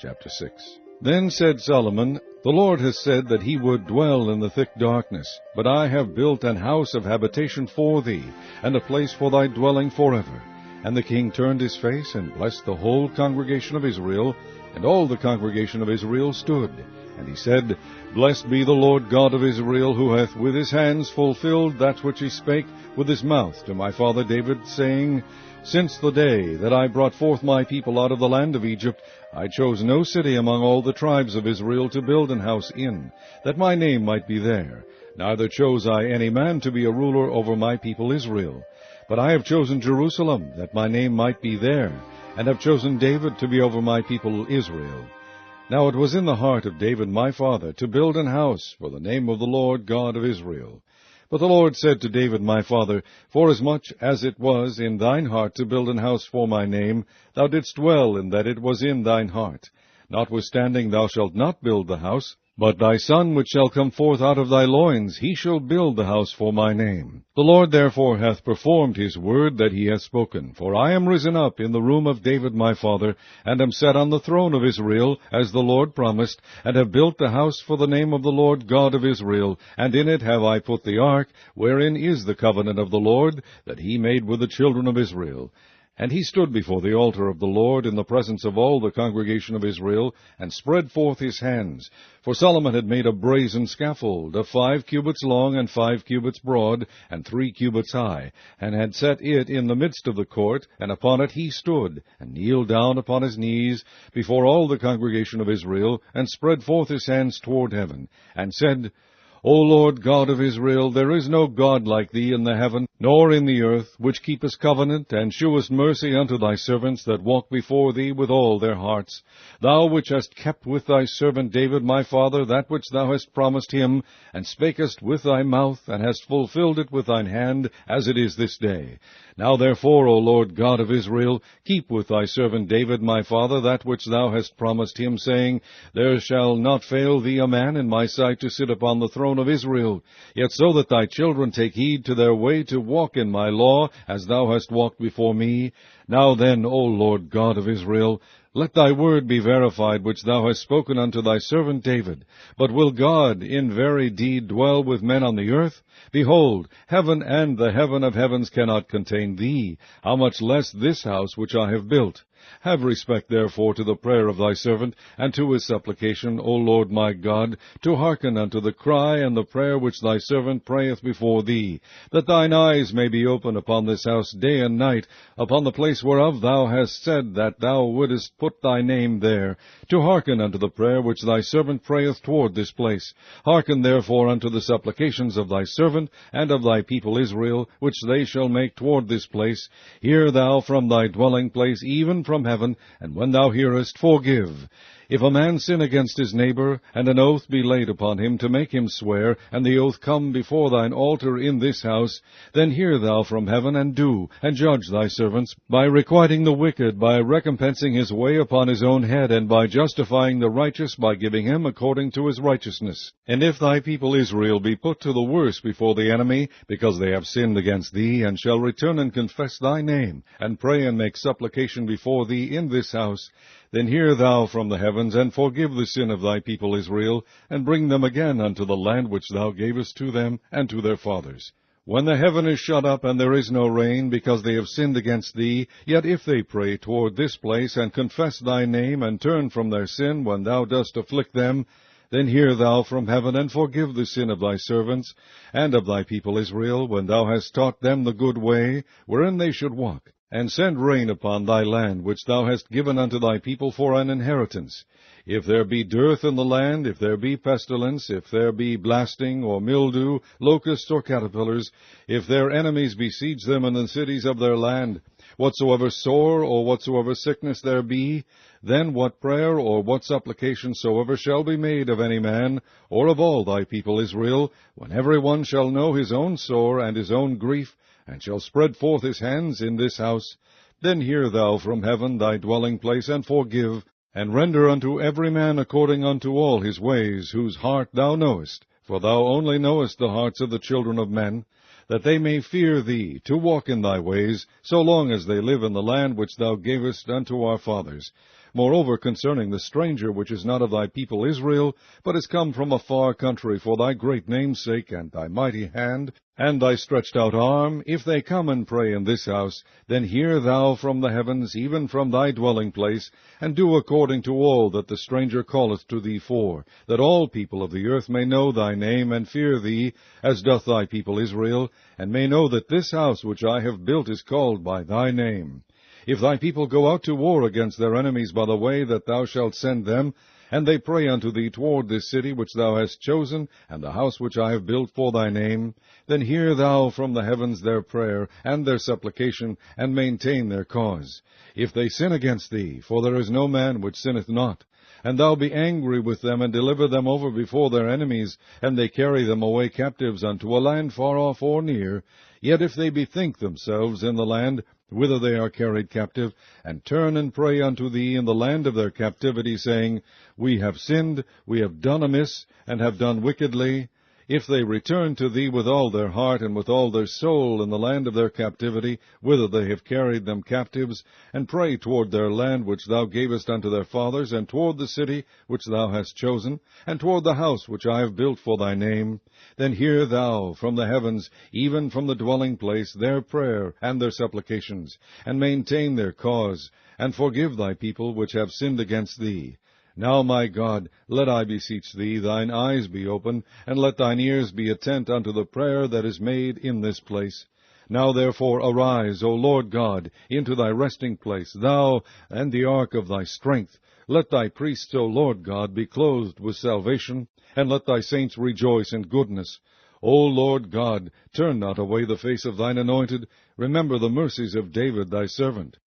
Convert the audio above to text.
Chapter 6. Then said Solomon, The Lord has said that he would dwell in the thick darkness, but I have built an house of habitation for thee, and a place for thy dwelling forever. And the king turned his face, and blessed the whole congregation of Israel, and all the congregation of Israel stood. And he said, Blessed be the Lord God of Israel, who hath with his hands fulfilled that which he spake with his mouth to my father David, saying, Since the day that I brought forth my people out of the land of Egypt, I chose no city among all the tribes of Israel to build an house in, that my name might be there. Neither chose I any man to be a ruler over my people Israel. But I have chosen Jerusalem, that my name might be there, and have chosen David to be over my people Israel. Now it was in the heart of David my father to build an house for the name of the Lord God of Israel. But the Lord said to David my father, Forasmuch as it was in thine heart to build an house for my name, thou didst well in that it was in thine heart. Notwithstanding thou shalt not build the house, but thy son which shall come forth out of thy loins, he shall build the house for my name. The Lord therefore hath performed his word that he hath spoken. For I am risen up in the room of David my father, and am set on the throne of Israel, as the Lord promised, and have built the house for the name of the Lord God of Israel, and in it have I put the ark, wherein is the covenant of the Lord, that he made with the children of Israel. And he stood before the altar of the Lord in the presence of all the congregation of Israel, and spread forth his hands. For Solomon had made a brazen scaffold, of 5 cubits long and 5 cubits broad, and 3 cubits high, and had set it in the midst of the court, and upon it he stood, and kneeled down upon his knees before all the congregation of Israel, and spread forth his hands toward heaven, and said, O Lord God of Israel, there is no God like thee in the heaven, nor in the earth, which keepest covenant, and shewest mercy unto thy servants that walk before thee with all their hearts. Thou which hast kept with thy servant David my father that which thou hast promised him, and spakest with thy mouth, and hast fulfilled it with thine hand, as it is this day. Now therefore, O Lord God of Israel, keep with thy servant David my father that which thou hast promised him, saying, There shall not fail thee a man in my sight to sit upon the throne of Israel. Yet so that thy children take heed to their way to walk in my law, as thou hast walked before me. Now then, O Lord God of Israel, let thy word be verified, which thou hast spoken unto thy servant David. But will God in very deed dwell with men on the earth? Behold, heaven and the heaven of heavens cannot contain thee, how much less this house which I have built? Have respect therefore to the prayer of thy servant, and to his supplication, O Lord my God, to hearken unto the cry and the prayer which thy servant prayeth before thee, that thine eyes may be open upon this house day and night, upon the place whereof thou hast said that thou wouldest put thy name there, to hearken unto the prayer which thy servant prayeth toward this place. Hearken therefore unto the supplications of thy servant and of thy people Israel, which they shall make toward this place. Hear thou from thy dwelling place, even from heaven, and when thou hearest, forgive. If a man sin against his neighbor, and an oath be laid upon him to make him swear, and the oath come before thine altar in this house, then hear thou from heaven, and do, and judge thy servants, by requiting the wicked, by recompensing his way upon his own head, and by justifying the righteous, by giving him according to his righteousness. And if thy people Israel be put to the worse before the enemy, because they have sinned against thee, and shall return and confess thy name, and pray and make supplication before thee in this house, then hear thou from the heavens, and forgive the sin of thy people Israel, and bring them again unto the land which thou gavest to them and to their fathers. When the heaven is shut up, and there is no rain, because they have sinned against thee, yet if they pray toward this place, and confess thy name, and turn from their sin when thou dost afflict them, then hear thou from heaven, and forgive the sin of thy servants, and of thy people Israel, when thou hast taught them the good way, wherein they should walk. And send rain upon thy land, which thou hast given unto thy people for an inheritance. If there be dearth in the land, if there be pestilence, if there be blasting, or mildew, locusts, or caterpillars, if their enemies besiege them in the cities of their land, whatsoever sore or whatsoever sickness there be, then what prayer or what supplication soever shall be made of any man, or of all thy people Israel, when every one shall know his own sore and his own grief, and shall spread forth his hands in this house, then hear thou from heaven thy dwelling place, and forgive, and render unto every man according unto all his ways, whose heart thou knowest, for thou only knowest the hearts of the children of men, that they may fear thee, to walk in thy ways, so long as they live in the land which thou gavest unto our fathers. Moreover, concerning the stranger which is not of thy people Israel, but is come from a far country for thy great name's sake, and thy mighty hand, and thy stretched out arm, if they come and pray in this house, then hear thou from the heavens, even from thy dwelling place, and do according to all that the stranger calleth to thee for, that all people of the earth may know thy name, and fear thee, as doth thy people Israel, and may know that this house which I have built is called by thy name. If thy people go out to war against their enemies by the way that thou shalt send them, and they pray unto thee toward this city which thou hast chosen, and the house which I have built for thy name, then hear thou from the heavens their prayer and their supplication, and maintain their cause. If they sin against thee, for there is no man which sinneth not, and thou be angry with them, and deliver them over before their enemies, and they carry them away captives unto a land far off or near, yet if they bethink themselves in the land whither they are carried captive, and turn and pray unto thee in the land of their captivity, saying, We have sinned, we have done amiss, and have done wickedly, if they return to thee with all their heart and with all their soul in the land of their captivity, whither they have carried them captives, and pray toward their land which thou gavest unto their fathers, and toward the city which thou hast chosen, and toward the house which I have built for thy name, then hear thou from the heavens, even from the dwelling place, their prayer and their supplications, and maintain their cause, and forgive thy people which have sinned against thee. Now, my God, let, I beseech thee, thine eyes be open, and let thine ears be attent unto the prayer that is made in this place. Now therefore arise, O Lord God, into thy resting place, thou and the ark of thy strength. Let thy priests, O Lord God, be clothed with salvation, and let thy saints rejoice in goodness. O Lord God, turn not away the face of thine anointed. Remember the mercies of David thy servant.